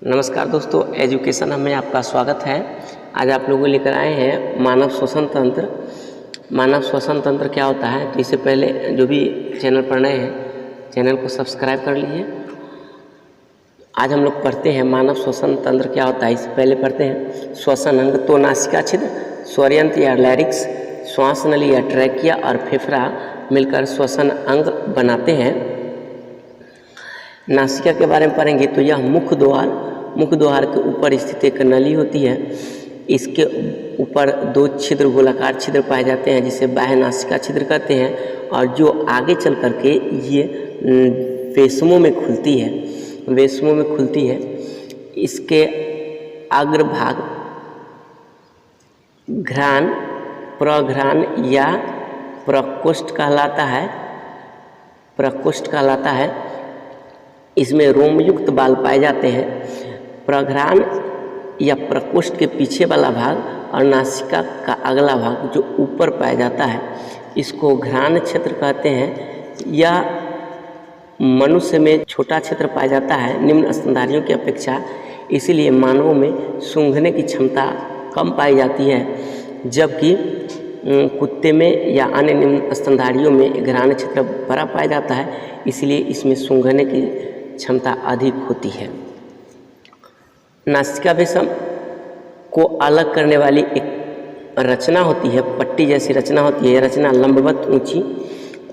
नमस्कार दोस्तों, एजुकेशन में आपका स्वागत है। आज आप लोगों लेकर आए हैं मानव श्वसन तंत्र। मानव श्वसन तंत्र क्या होता है, तो इससे पहले जो भी चैनल पर नए हैं चैनल को सब्सक्राइब कर लीजिए। आज हम लोग पढ़ते हैं मानव श्वसन तंत्र क्या होता है। इससे पहले पढ़ते हैं श्वसन अंग। तो नासिका छिद्र, स्वरयंत्र या लैरिक्स, श्वास नली या ट्रैकिया और फेफड़ा मिलकर श्वसन अंग बनाते हैं। नासिका के बारे में पढ़ेंगे तो यह मुख्य द्वार के ऊपर स्थित एक नली होती है। इसके ऊपर दो छिद्र, गोलाकार छिद्र पाए जाते हैं जिसे बाह्य नासिका छिद्र कहते हैं, और जो आगे चल करके ये वेशमों में खुलती है। इसके अग्रभाग घ्राण, प्रघ्राण या प्रकोष्ठ कहलाता है। इसमें रोमयुक्त बाल पाए जाते हैं। प्रघ्राण या प्रकोष्ठ के पीछे वाला भाग और नासिका का अगला भाग जो ऊपर पाया जाता है, इसको घ्राण क्षेत्र कहते हैं। यह मनुष्य में छोटा क्षेत्र पाया जाता है निम्न स्तनधारियों की अपेक्षा, इसीलिए मानवों में सूंघने की क्षमता कम पाई जाती है, जबकि कुत्ते में या अन्य निम्न स्तनधारियों में घ्राण क्षेत्र बड़ा पाया जाता है, इसलिए इसमें सूंघने की क्षमता अधिक होती है। नासिका वेशम को अलग करने वाली एक रचना होती है, पट्टी जैसी रचना होती है। यह रचना लंबवत, ऊंची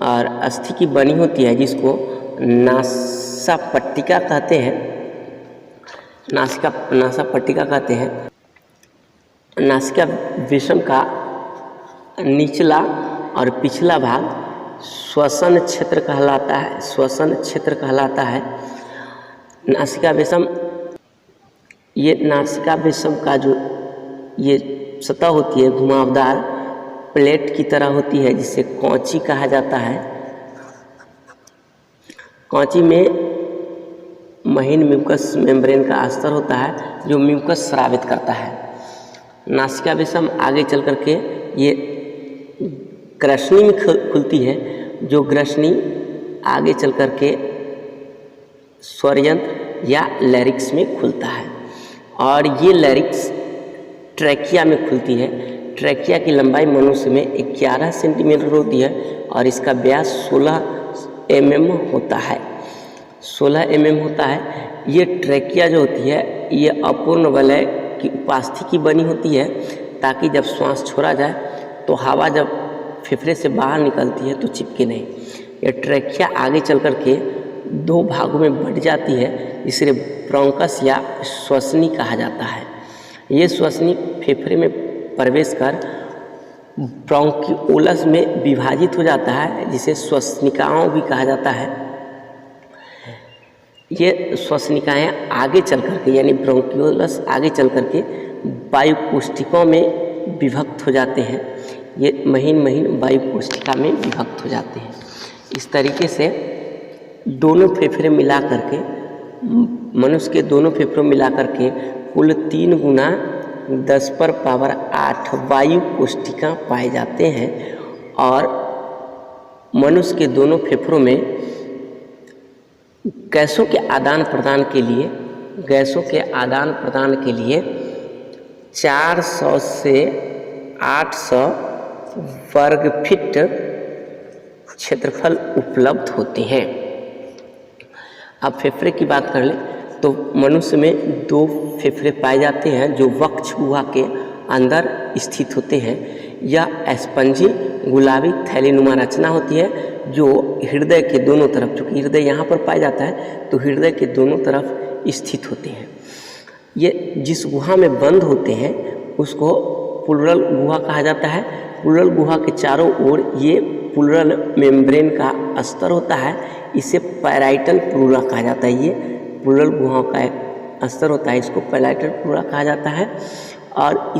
और अस्थि की बनी होती है, जिसको नासापट्टिका कहते हैं। नासापट्टिका कहते हैं। नासिका वेशम का निचला और पिछला भाग श्वसन क्षेत्र कहलाता है। नासिका वेशम का जो ये सतह होती है घुमावदार प्लेट की तरह होती है, जिसे कौची कहा जाता है। कौची में महीन म्यूकस मेम्ब्रेन का अस्तर होता है जो म्यूकस स्रावित करता है। नासिका वेशम आगे चल करके ये ग्रसनी में खुलती है, जो ग्रसनी आगे चल करके स्वरयंत्र या लैरिक्स में खुलता है, और ये लैरिक्स ट्रैकिया में खुलती है। ट्रैकिया की लंबाई मनुष्य में 11 सेंटीमीटर होती है और इसका व्यास 16 mm होता है। 16 mm होता है। ये ट्रैकिया जो होती है ये अपूर्ण वलय की उपास्थि की बनी होती है, ताकि जब श्वास छोड़ा जाए तो हवा जब फेफड़े से बाहर निकलती है तो चिपके नहीं। यह ट्रैकिया आगे चल करके दो भागों में बढ़ जाती है, जिसे ब्रोंकस या श्वसनी कहा जाता है। ये श्वसनी फेफड़े में प्रवेश कर ब्रोंकियोलस में विभाजित हो जाता है, जिसे श्वसनिकाओं भी कहा जाता है। ये श्वसनिकाएँ आगे चल करके यानी ब्रोंकियोलस आगे चल करके वायुकोष्ठिकों में विभक्त हो जाते हैं। ये महीन वायुकोष्ठिका में विभक्त हो जाते हैं। इस तरीके से दोनों फेफड़े मिला करके, मनुष्य के दोनों फेफड़ों मिला करके कुल 3 गुना 10⁻8 वायु कोष्ठिका पाए जाते हैं। और मनुष्य के दोनों फेफड़ों में गैसों के आदान प्रदान के लिए 400 से 800 वर्ग फीट क्षेत्रफल उपलब्ध होते हैं। अब फेफड़े की बात कर लें तो मनुष्य में 2 फेफड़े पाए जाते हैं जो वक्ष गुहा के अंदर स्थित होते हैं। यह स्पंजी गुलाबी थैलीनुमा रचना होती है, जो हृदय के दोनों तरफ, चूँकि हृदय यहाँ पर पाया जाता है तो हृदय के दोनों तरफ स्थित होते हैं। ये जिस गुहा में बंद होते हैं उसको प्लूरल गुहा कहा जाता है। प्लूरल गुहा के चारों ओर ये प्लूरल मेम्ब्रेन का अस्तर होता है, इसे पैराइटल प्लूरा कहा जाता है। ये प्लूरल गुहा का एक अस्तर होता है, इसको पैराइटल प्लूरा कहा जाता है। और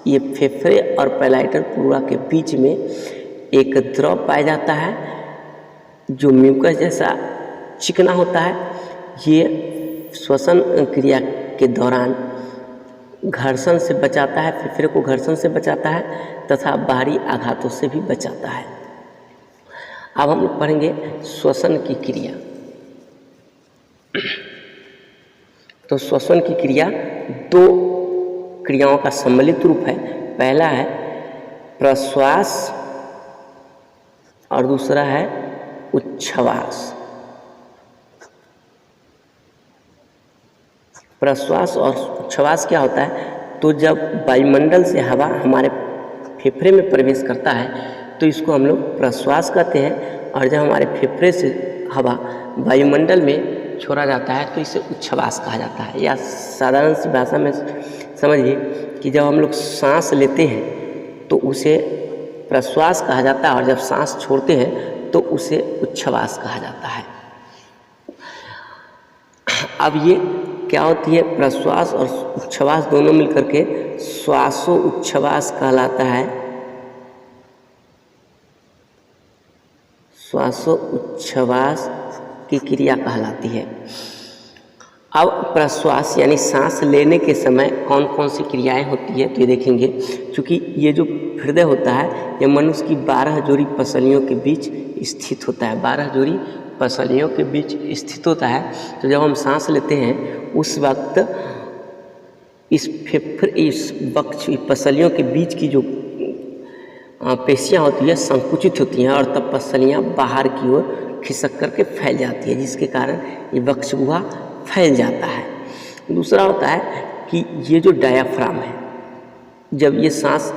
ये फेफड़े और पैराइटल प्लूरा के बीच में एक द्रव पाया जाता है जो म्यूकस जैसा चिकना होता है। ये श्वसन क्रिया के दौरान घर्षण से बचाता है, फेफड़े को घर्षण से बचाता है तथा बाहरी आघातों से भी बचाता है। अब हम लोग पढ़ेंगे श्वसन की क्रिया। तो श्वसन की क्रिया दो क्रियाओं का सम्मिलित रूप है। पहला है प्रश्वास और दूसरा है उच्छ्वास। प्रश्वास और उच्छ्वास क्या होता है? तो जब वायुमंडल से हवा हमारे फेफड़े में प्रवेश करता है तो इसको हम लोग प्रश्वास कहते हैं, और जब हमारे फेफड़े से हवा वायुमंडल में छोड़ा जाता है तो इसे उच्छ्वास कहा जाता है। या साधारण सी भाषा में समझिए कि जब हम लोग सांस लेते हैं तो उसे प्रश्वास कहा जाता है, और जब सांस छोड़ते हैं तो उसे उच्छ्वास कहा जाता है। अब ये क्या होती है? प्रश्वास और उच्छ्वास दोनों मिलकर के श्वासो उच्छ्वास कहलाता है। श्वासो उच्छ्वास की क्रिया कहलाती है। अब प्रश्वास यानी सांस लेने के समय कौन कौन सी क्रियाएं होती है तो ये देखेंगे। क्योंकि ये जो हृदय होता है ये मनुष्य की 12 जोड़ी पसलियों के बीच स्थित होता है। 12 जोड़ी पसलियों के बीच स्थित होता है। तो जब हम सांस लेते हैं उस वक्त इस वक्ष पसलियों के बीच की जो पेशियां होती है संकुचित होती हैं, और तब पसलियां बाहर की ओर खिसक करके फैल जाती है, जिसके कारण ये वक्ष गुहा फैल जाता है। दूसरा होता है कि ये जो डायाफ्राम है, जब ये सांस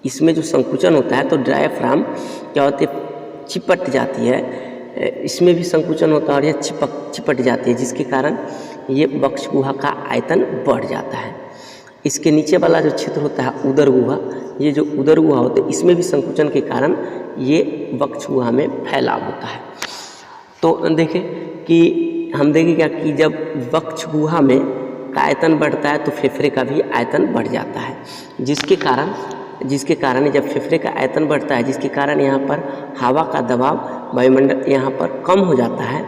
इसमें जो संकुचन होता है तो डायाफ्राम क्या होती है? चिपट जाती है। इसमें भी संकुचन होता है और यह चिपट जाती है, जिसके कारण ये वक्ष गुहा का आयतन बढ़ जाता है। इसके नीचे वाला जो क्षेत्र होता है उदर गुहा, ये जो उदर गुहा होता है इसमें भी संकुचन के कारण ये वक्ष गुहा में फैलाव होता है। तो देखें कि हम देखें क्या कि जब वक्ष गुहा में का आयतन बढ़ता है तो फेफड़े का भी आयतन बढ़ जाता है, जिसके कारण जब फेफड़े का आयतन बढ़ता है जिसके कारण यहाँ पर हवा का दबाव वायुमंडल यहाँ पर कम हो जाता है।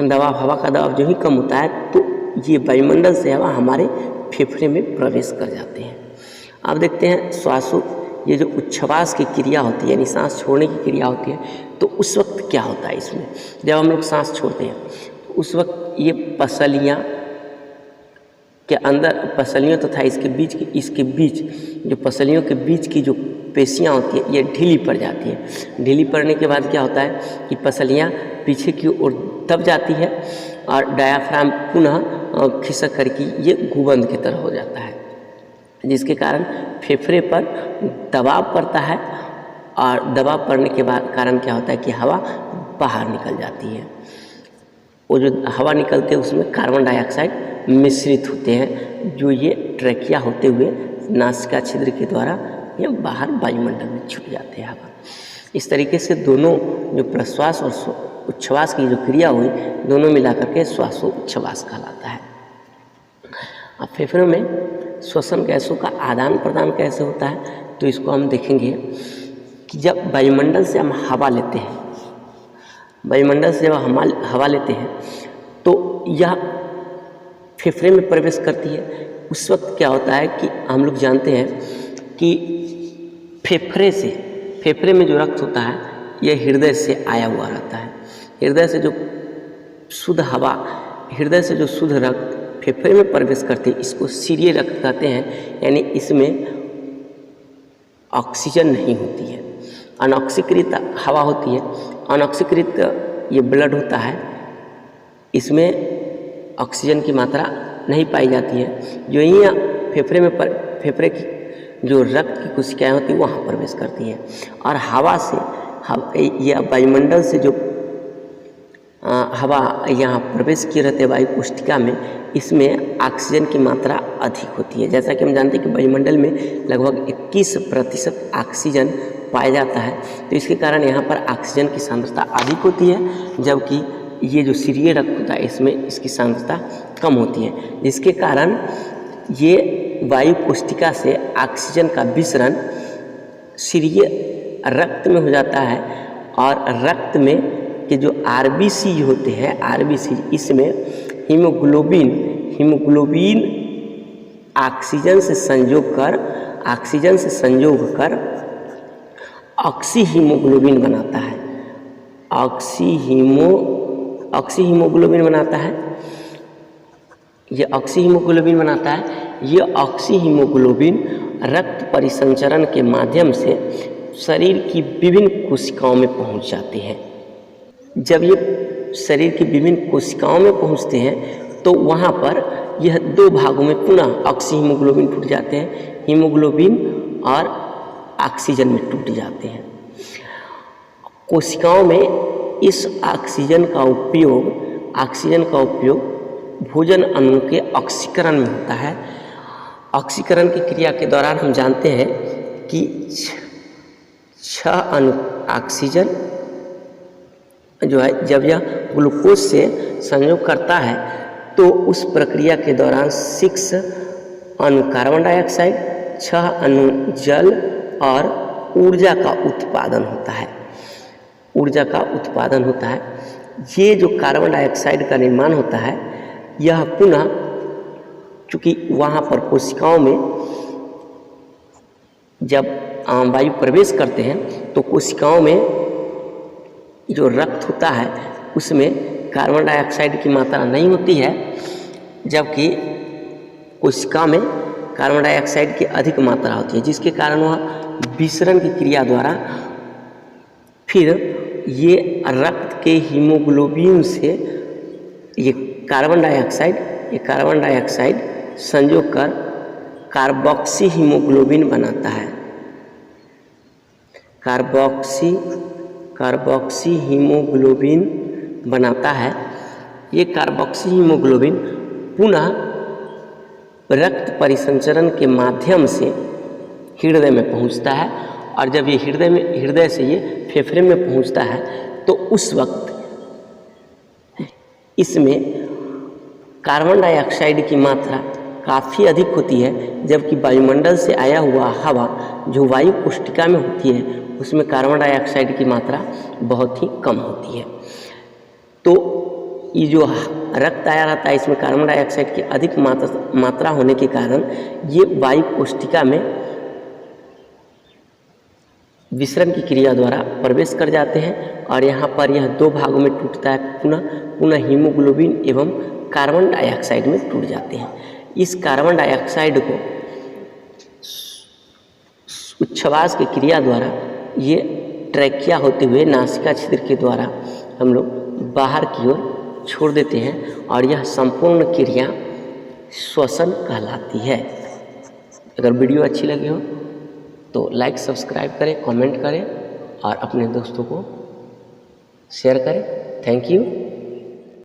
हवा का दबाव जो ही कम होता है तो ये वायुमंडल से हवा हमारे फेफड़े में प्रवेश कर जाते हैं। अब देखते हैं श्वासो, ये जो उच्छ्वास की क्रिया होती है यानी सांस छोड़ने की क्रिया होती है, तो उस वक्त क्या होता है इसमें? जब हम लोग सांस छोड़ते हैं तो उस वक्त ये पसलियाँ के अंदर पसलियों तथा इसके बीच जो पसलियों के बीच की जो पेशियाँ होती है ये ढीली पड़ जाती है। ढीली पड़ने के बाद क्या होता है कि पसलियाँ पीछे की ओर दब जाती है और डायाफ्राम पुनः खिसक करके ये गुबंद की तरह हो जाता है, जिसके कारण फेफड़े पर दबाव पड़ता है, और दबाव पड़ने के बाद कारण क्या होता है कि हवा बाहर निकल जाती है। वो जो हवा निकलते हैं उसमें कार्बन डाइऑक्साइड मिश्रित होते हैं, जो ये ट्रैकिया होते हुए नासिका छिद्र के द्वारा ये बाहर वायुमंडल में छूट जाते हैं हवा। इस तरीके से दोनों जो प्रश्वास और उच्छ्वास की जो क्रिया हुई दोनों मिलाकर के श्वासो उच्छ्वास कहलाता है। अब फेफड़ों में श्वसन गैसों का आदान प्रदान कैसे होता है तो इसको हम देखेंगे कि जब वायुमंडल से हम हवा लेते हैं, वायुमंडल से जब हम हवा लेते हैं तो यह फेफड़े में प्रवेश करती है। उस वक्त क्या होता है कि हम लोग जानते हैं कि फेफड़े में जो रक्त होता है यह हृदय से आया हुआ रहता है। हृदय से जो शुद्ध हवा, हृदय से जो शुद्ध रक्त फेफड़े में प्रवेश करते हैं इसको सीरिय रक्त कहते हैं, यानी इसमें ऑक्सीजन नहीं होती है, अनऑक्सीकृत हवा होती है। अनऑक्सीकृत ये ब्लड होता है, इसमें ऑक्सीजन की मात्रा नहीं पाई जाती है। जो ही फेफड़े की जो रक्त की कोशिकाएं होती है वहाँ प्रवेश करती है, और हवा से या वायुमंडल से जो हवा यहाँ प्रवेश किए रहते वायु कोशिका में, इसमें ऑक्सीजन की मात्रा अधिक होती है। जैसा कि हम जानते हैं कि वायुमंडल में लगभग 21% ऑक्सीजन पाया जाता है, तो इसके कारण यहाँ पर ऑक्सीजन की सांद्रता अधिक होती है, जबकि ये जो सीरिय रक्त होता है इसमें इसकी सांद्रता कम होती है, जिसके कारण ये वायु कोशिका से ऑक्सीजन का विसरण सीरिय रक्त में हो जाता है, और रक्त में के जो आरबीसी होते हैं, आरबीसी इसमें हीमोग्लोबिन ऑक्सीजन से संयोग कर ऑक्सीहीमोग्लोबिन बनाता है। ऑक्सीहीमोग्लोबिन बनाता है, ये ऑक्सी हीमोग्लोबिन बनाता है। ये ऑक्सी हीमोग्लोबिन रक्त परिसंचरण के माध्यम से शरीर की विभिन्न कोशिकाओं में पहुंच जाते हैं। जब ये शरीर की विभिन्न कोशिकाओं में पहुंचते हैं तो वहाँ पर यह दो भागों में पुनः ऑक्सी हीमोग्लोबिन टूट जाते हैं। हीमोग्लोबिन और ऑक्सीजन में टूट जाते हैं। कोशिकाओं में इस ऑक्सीजन का उपयोग भोजन अणुओं के ऑक्सीकरण में होता है। ऑक्सीकरण की क्रिया के दौरान हम जानते हैं कि 6 अणु ऑक्सीजन जो है जब यह ग्लूकोज से संयोग करता है तो उस प्रक्रिया के दौरान 6 अणु कार्बन डाइऑक्साइड, 6 अणु जल और ऊर्जा का उत्पादन होता है। ये जो कार्बन डाइऑक्साइड का निर्माण होता है यह पुनः, चूँकि वहाँ पर कोशिकाओं में जब वायु प्रवेश करते हैं तो कोशिकाओं में जो रक्त होता है उसमें कार्बन डाइऑक्साइड की मात्रा नहीं होती है, जबकि कोशिका में कार्बन डाइऑक्साइड की अधिक मात्रा होती है, जिसके कारण वह विसरण की क्रिया द्वारा फिर ये रक्त के हीमोग्लोबिन से ये कार्बन डाइऑक्साइड संयोग कर कार्बोक्सी हीमोग्लोबिन बनाता है। कार्बोक्सी हीमोग्लोबिन बनाता है। ये कार्बोक्सी हीमोग्लोबिन पुनः रक्त परिसंचरण के माध्यम से हृदय में पहुंचता है, और जब ये हृदय से ये फेफड़े में पहुंचता है तो उस वक्त इसमें कार्बन डाइऑक्साइड की मात्रा काफ़ी अधिक होती है, जबकि वायुमंडल से आया हुआ हवा जो वायु कोशिका में होती है उसमें कार्बन डाइऑक्साइड की मात्रा बहुत ही कम होती है। तो ये जो रक्त आया रहता है इसमें कार्बन डाइऑक्साइड की अधिक मात्रा होने के कारण ये वायु कोशिका में विसरण की क्रिया द्वारा प्रवेश कर जाते हैं, और यहाँ पर यह दो भागों में टूटता है, पुनः हीमोग्लोबिन एवं कार्बन डाइऑक्साइड में टूट जाते हैं। इस कार्बन डाइऑक्साइड को उच्छ्वास की क्रिया द्वारा ये ट्रैकिया होते हुए नासिका छिद्र के द्वारा हम लोग बाहर की ओर छोड़ देते हैं, और यह संपूर्ण क्रिया श्वसन कहलाती है। अगर वीडियो अच्छी लगी हो तो लाइक सब्सक्राइब करें, कमेंट करें और अपने दोस्तों को शेयर करें। Thank you.